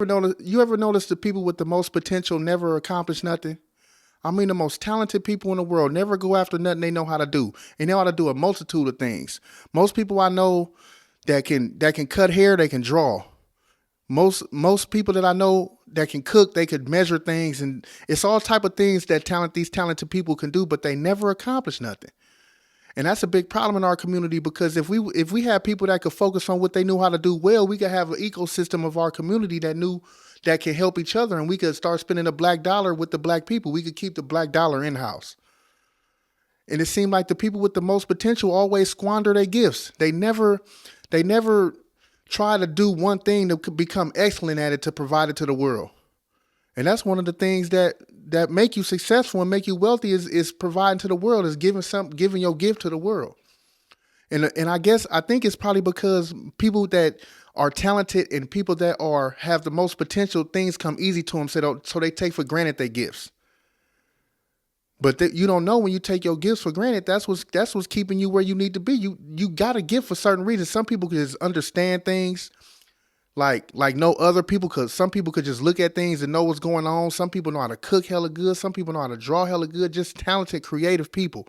You ever notice the people with the most potential never accomplish nothing? I mean, the most talented people in the world never go after nothing they know how to do. They know how to do a multitude of things. Most people I know that can cut hair, they can draw. Most people that I know that can cook, they could measure things, and it's all type of things that these talented people can do, but they never accomplish nothing. And that's a big problem in our community because if we have people that could focus on what they knew how to do well, we could have an ecosystem of our community that can help each other, and we could start spending the black dollar with the black people. We could keep the black dollar in house. And it seemed like the people with the most potential always squander their gifts. They never try to do one thing to become excellent at it to provide it to the world. And that's one of the things that make you successful and make you wealthy is providing to the world, is giving your gift to the world. And I think it's probably because people that are talented and people that have the most potential, things come easy to them, so they take for granted their gifts. But you don't know, when you take your gifts for granted, that's what's keeping you where you need to be. You got a gift for certain reasons. Some people can just understand things like no other people, because some people could just look at things and know what's going on. Some people know how to cook hella good. Some people know how to draw hella good. Just talented, creative people.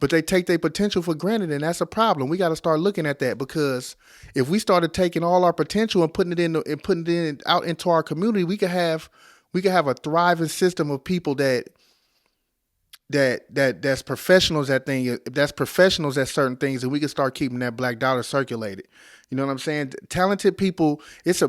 But they take their potential for granted, and that's a problem. We got to start looking at that, because if we started taking all our potential and putting it out into our community, we could have a thriving system of people that's professionals that's professionals at certain things, and we can start keeping that black dollar circulated. You know what I'm saying? Talented people, it's a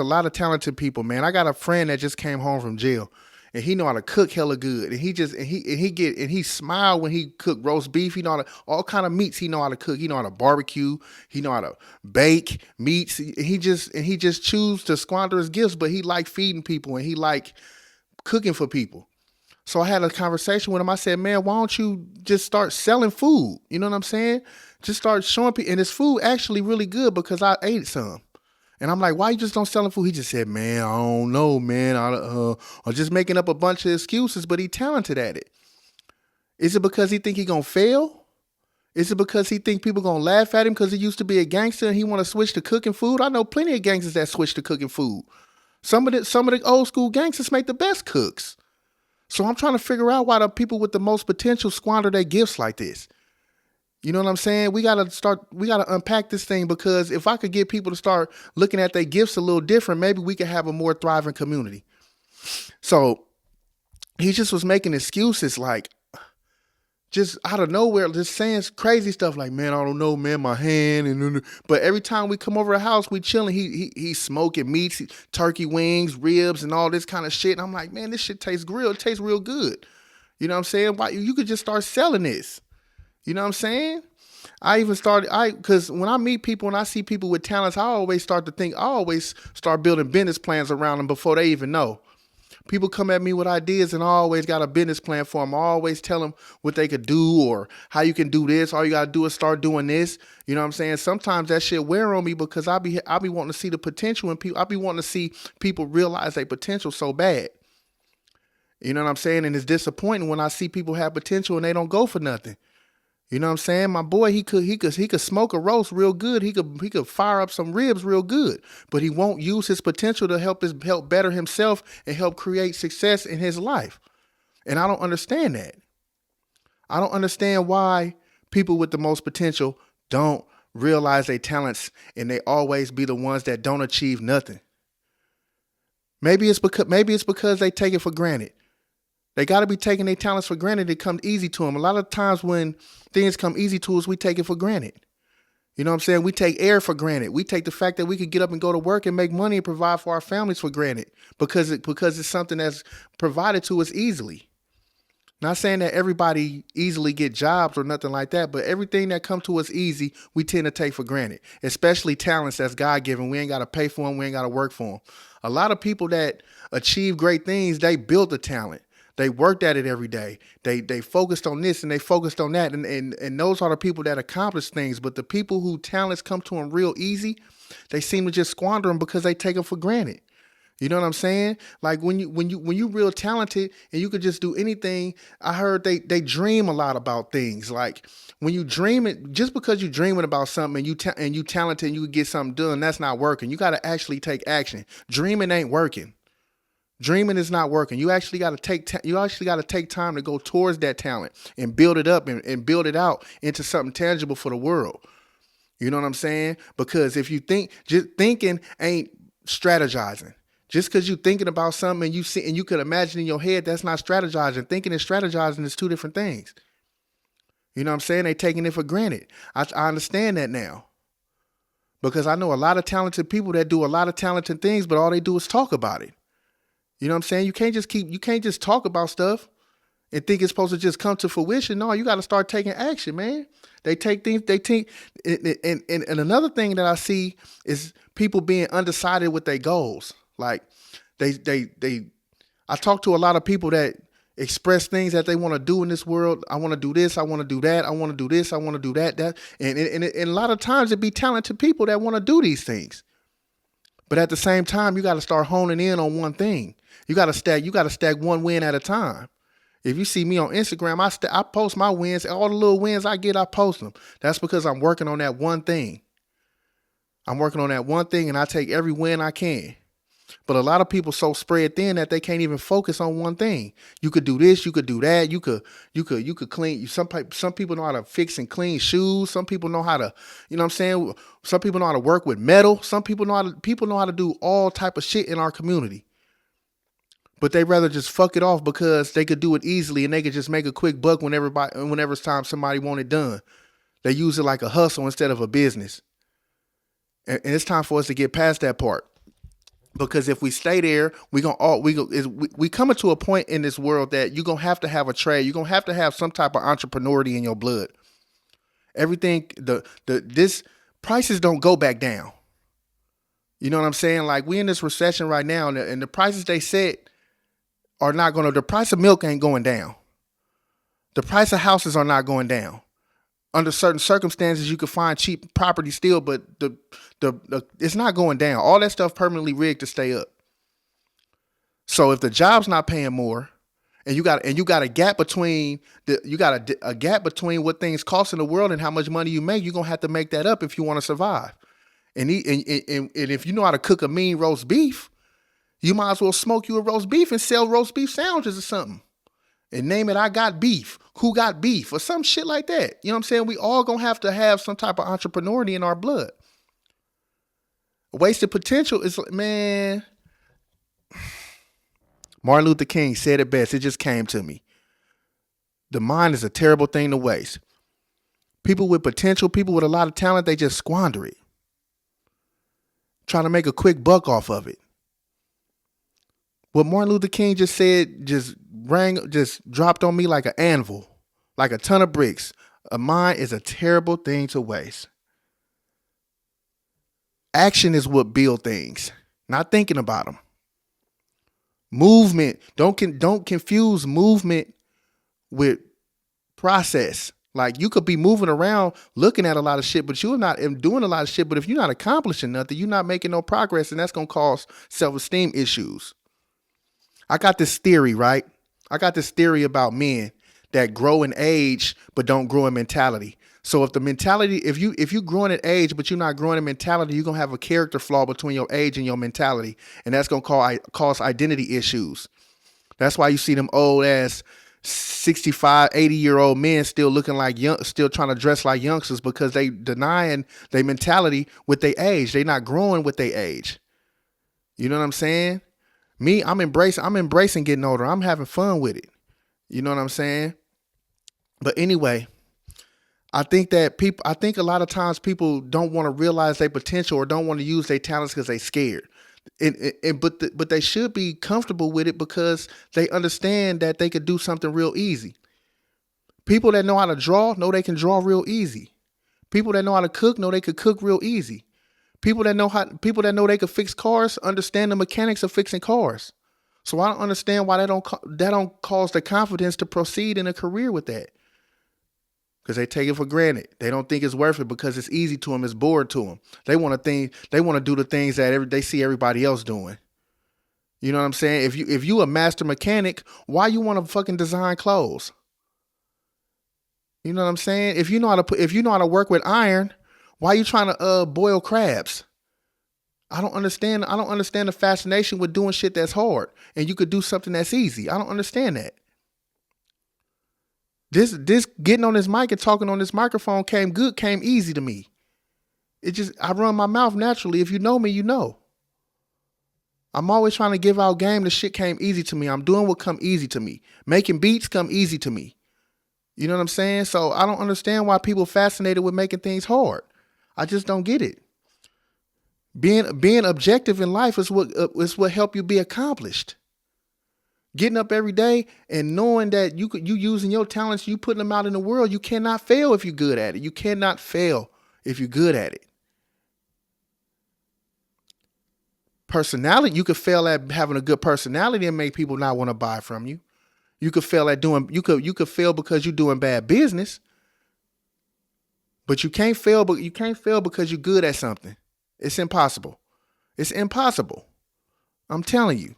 lot of talented people, man. I got a friend that just came home from jail, and he know how to cook hella good, and he smile when he cook roast beef. He know how to, all kind of meats he know how to cook. He know how to barbecue. He know how to bake meats. He just choose to squander his gifts, but he like feeding people and he like cooking for people. So I had a conversation with him. I said, man, why don't you just start selling food? You know what I'm saying? Just start showing people. And his food actually really good because I ate some. And I'm like, why you just don't selling food? He just said, man, I don't know, man. I'm just making up a bunch of excuses, but he talented at it. Is it because he think he gonna fail? Is it because he think people gonna laugh at him because he used to be a gangster and he want to switch to cooking food? I know plenty of gangsters that switch to cooking food. Some of the old school gangsters make the best cooks. So I'm trying to figure out why the people with the most potential squander their gifts like this. You know what I'm saying? We gotta unpack this thing, because if I could get people to start looking at their gifts a little different, maybe we could have a more thriving community. So he just was making excuses, like just out of nowhere, just saying crazy stuff like, man, I don't know, man, my hand. But every time we come over the house, we chilling, he's smoking meats, turkey wings, ribs, and all this kind of shit. And I'm like, man, this shit tastes grilled. It tastes real good. You know what I'm saying? Why you could just start selling this. You know what I'm saying? Because when I meet people and I see people with talents, I always start building business plans around them before they even know. People come at me with ideas, and I always got a business plan for them. I always tell them what they could do or how you can do this. All you got to do is start doing this. You know what I'm saying? Sometimes that shit wear on me, because I be wanting to see the potential in people. I be wanting to see people realize their potential so bad. You know what I'm saying? And it's disappointing when I see people have potential and they don't go for nothing. You know what I'm saying? My boy, he could smoke a roast real good. He could fire up some ribs real good, but he won't use his potential to help better himself and help create success in his life. And I don't understand that. I don't understand why people with the most potential don't realize their talents, and they always be the ones that don't achieve nothing. Maybe it's because they take it for granted. They got to be taking their talents for granted. It comes easy to them. A lot of times when things come easy to us, we take it for granted. You know what I'm saying? We take air for granted. We take the fact that we could get up and go to work and make money and provide for our families for granted, because it's something that's provided to us easily. Not saying that everybody easily get jobs or nothing like that, but everything that comes to us easy, we tend to take for granted, especially talents that's God-given. We ain't got to pay for them. We ain't got to work for them. A lot of people that achieve great things, they built a talent. They worked at it every day. They focused on this and they focused on that. And those are the people that accomplish things. But the people who talents come to them real easy, they seem to just squander them because they take them for granted. You know what I'm saying? Like when you real talented and you could just do anything. I heard they dream a lot about things. Like when you dream it, just because you dreaming about something and you talented and you could get something done, that's not working. You got to actually take action. Dreaming ain't working. Dreaming is not working. You actually got to take time to go towards that talent and build it up and build it out into something tangible for the world. You know what I'm saying? Because if you think, just thinking ain't strategizing. Just because you thinking about something and you see and you could imagine in your head, that's not strategizing. Thinking and strategizing is two different things. You know what I'm saying? They taking it for granted. I understand that now. Because I know a lot of talented people that do a lot of talented things, but all they do is talk about it. You know what I'm saying? You can't just talk about stuff and think it's supposed to just come to fruition. No, you got to start taking action, man. They take things, and another thing that I see is people being undecided with their goals. Like I talk to a lot of people that express things that they want to do in this world. I want to do this. I want to do that. I want to do this. I want to do that. And a lot of times it be talented people that want to do these things. But at the same time, you got to start honing in on one thing. You got to stack one win at a time. If you see me on Instagram, I post my wins. All the little wins I get, I post them. That's because I'm working on that one thing. I'm working on that one thing, and I take every win I can. But a lot of people so spread thin that they can't even focus on one thing. You could do this, you could do that. You could clean. Some people know how to fix and clean shoes. Some people know how to, you know what I'm saying? Some people know how to work with metal. Some people know how to do all type of shit in our community. But they rather just fuck it off because they could do it easily and they could just make a quick buck whenever it's time somebody want it done. They use it like a hustle instead of a business. And it's time for us to get past that part. Because if we stay there, we coming to a point in this world that you're gonna have to have a trade. You're gonna have to have some type of entrepreneurship in your blood. Everything this prices don't go back down. You know what I'm saying? Like we in this recession right now, and the prices they set are not gonna. The price of milk ain't going down. The price of houses are not going down. Under certain circumstances, you could find cheap property still, but the it's not going down. All that stuff permanently rigged to stay up. So if the job's not paying more, and you got a gap between a gap between what things cost in the world and how much money you make, you're gonna have to make that up if you want to survive. And if you know how to cook a mean roast beef, you might as well smoke you a roast beef and sell roast beef sandwiches or something. And name it, I got beef. Who got beef? Or some shit like that. You know what I'm saying? We all gonna have to have some type of entrepreneurship in our blood. Wasted potential is, man. Martin Luther King said it best. It just came to me. The mind is a terrible thing to waste. People with potential, people with a lot of talent, they just squander it. Trying to make a quick buck off of it. What Martin Luther King just said just dropped on me like an anvil, like a ton of bricks. A mind is a terrible thing to waste. Action is what builds things, not thinking about them. Movement, don't confuse movement with process. Like you could be moving around looking at a lot of shit, but you're not doing a lot of shit. But if you're not accomplishing nothing, you're not making no progress, and that's going to cause self-esteem issues. I got this theory, right? I got this theory about men that grow in age but don't grow in mentality. So if the mentality, if you growing in age but you're not growing in mentality, you're gonna have a character flaw between your age and your mentality, and that's gonna cause identity issues. That's why you see them old ass 65, 80-year-old men still looking like still trying to dress like youngsters because they denying their mentality with their age. They not growing with their age. You know what I'm saying? Me, I'm embracing getting older. I'm having fun with it. You know what I'm saying? But anyway, I think a lot of times people don't want to realize their potential or don't want to use their talents because they're scared. But they should be comfortable with it because they understand that they could do something real easy. People that know how to draw know they can draw real easy. People that know how to cook know they could cook real easy. People that know they could fix cars understand the mechanics of fixing cars. So I don't understand why that don't cause the confidence to proceed in a career with that. Because they take it for granted. They don't think it's worth it because it's easy to them. It's bored to them. They want to do the things that they see everybody else doing. You know what I'm saying? If you a master mechanic, why you want to fucking design clothes? You know what I'm saying? If you know how to work with iron, why you trying to boil crabs? I don't understand the fascination with doing shit that's hard and you could do something that's easy. I don't understand that. This getting on this mic and talking on this microphone came easy to me. I run my mouth naturally. If you know me, you know. I'm always trying to give out game. The shit came easy to me. I'm doing what come easy to me. Making beats come easy to me. You know what I'm saying? So I don't understand why people fascinated with making things hard. I just don't get it. Being objective in life is what help you be accomplished. Getting up every day and knowing that you using your talents, you putting them out in the world. You cannot fail if you're good at it. You cannot fail if you're good at it. Personality, you could fail at having a good personality and make people not want to buy from you. You could fail at doing you could fail because you're doing bad business. But you can't fail because you're good at something. It's impossible. It's impossible. I'm telling you.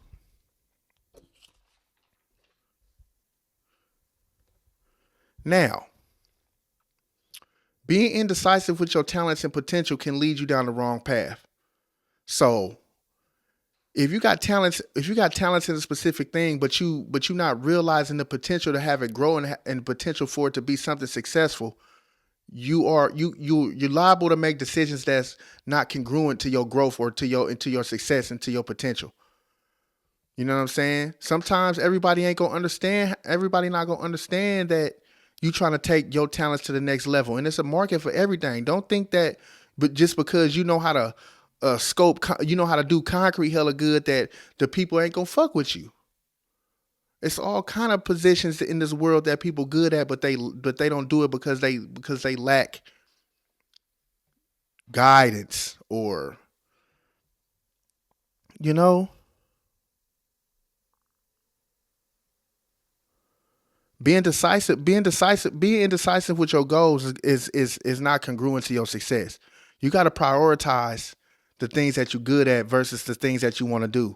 Now, being indecisive with your talents and potential can lead you down the wrong path. So, if you got talents in a specific thing, but you're not realizing the potential to have it grow and potential for it to be something successful, you're liable to make decisions that's not congruent to your growth or to your success and to your potential. You know what I'm saying? Sometimes everybody not gonna understand that you trying to take your talents to the next level. And it's a market for everything. Don't think that but just because you know how to you know how to do concrete hella good that the people ain't gonna fuck with you. It's all kind of positions in this world that people good at, but they don't do it because they lack guidance or you know being indecisive with your goals is not congruent to your success. You got to prioritize the things that you're good at versus the things that you want to do.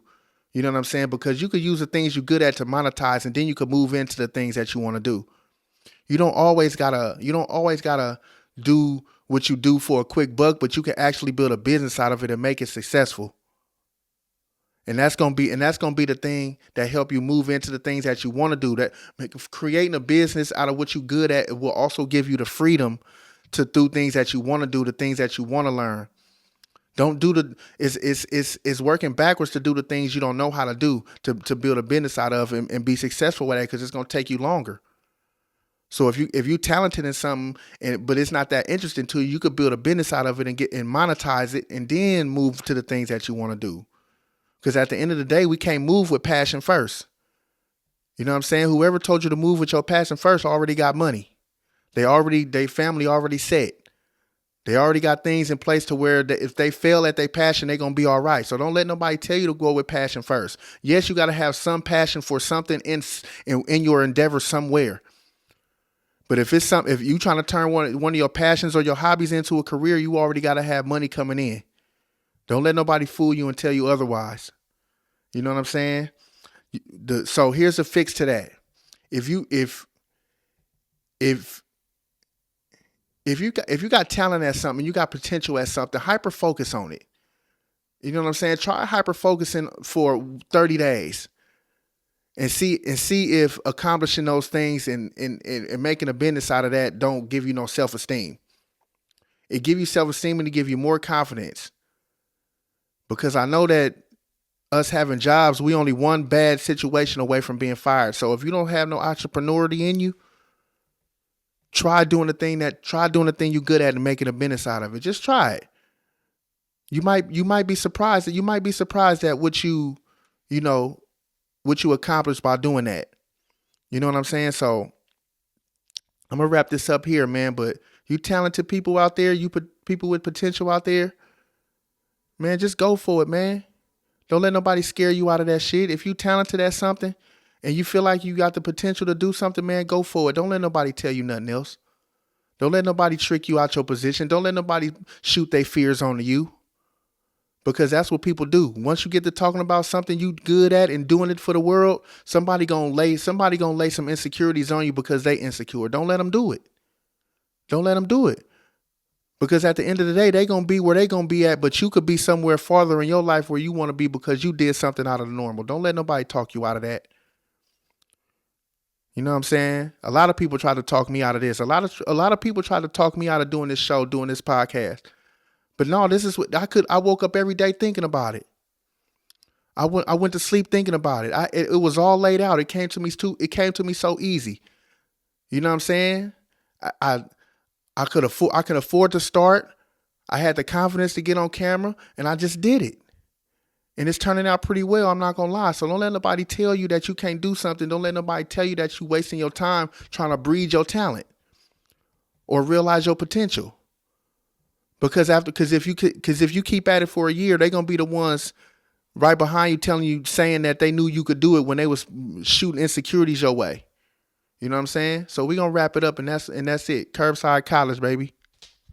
You know what I'm saying? Because you could use the things you're good at to monetize, and then you could move into the things that you want to do. You don't always gotta do what you do for a quick buck, but you can actually build a business out of it and make it successful. And that's gonna be the thing that help you move into the things that you want to do. That creating a business out of what you're good at, it will also give you the freedom to do things that you want to do, the things that you want to learn. Don't do it's working backwards to do the things you don't know how to do to build a business out of and be successful with that, because it's gonna take you longer. So if you talented in something but it's not that interesting to you, you could build a business out of it and monetize it and then move to the things that you want to do. Because at the end of the day, we can't move with passion first. You know what I'm saying? Whoever told you to move with your passion first already got money. They family already set. They already got things in place to where if they fail at their passion, they're going to be all right. So don't let nobody tell you to go with passion first. Yes, you got to have some passion for something in your endeavor somewhere. But if you trying to turn one of your passions or your hobbies into a career, you already got to have money coming in. Don't let nobody fool you and tell you otherwise. You know what I'm saying? So here's a fix to that. If you got talent at something, you got potential at something, hyper focus on it. You know what I'm saying? Try hyper focusing for 30 days and see if accomplishing those things and making a business out of that don't give you no self-esteem. It give you self-esteem and it give you more confidence. Because I know that us having jobs, we only one bad situation away from being fired. So if you don't have no entrepreneurship in you, try doing the thing you're good at and making a business out of it. Just try it. You might be surprised at what you accomplished by doing that. You know what I'm saying? So I'm gonna wrap this up here, man. But you talented people out there, you put people with potential out there, man, just go for it, man. Don't let nobody scare you out of that shit. If you talented at something and you feel like you got the potential to do something, man, go for it. Don't let nobody tell you nothing else. Don't let nobody trick you out your position. Don't let nobody shoot their fears onto you. because that's what people do. Once you get to talking about something you good at and doing it for the world, somebody gonna lay some insecurities on you because they insecure. Don't let them do it. Don't let them do it. Because at the end of the day, they gonna be where they gonna be at, but you could be somewhere farther in your life where you want to be because you did something out of the normal. Don't let nobody talk you out of that. You know what I'm saying? A lot of people try to talk me out of this. A lot of people try to talk me out of doing this show, doing this podcast. But no, this is what I woke up every day thinking about it. I went to sleep thinking about it. It was all laid out. It came to me so easy. You know what I'm saying? I can afford to start. I had the confidence to get on camera, and I just did it. And it's turning out pretty well, I'm not gonna lie. So don't let nobody tell you that you can't do something. Don't let nobody tell you that you're wasting your time trying to breed your talent or realize your potential. Because if you keep at it for a year, they're gonna be the ones right behind you saying that they knew you could do it when they was shooting insecurities your way. You know what I'm saying? So we're gonna wrap it up, and that's it. Curbside College, baby.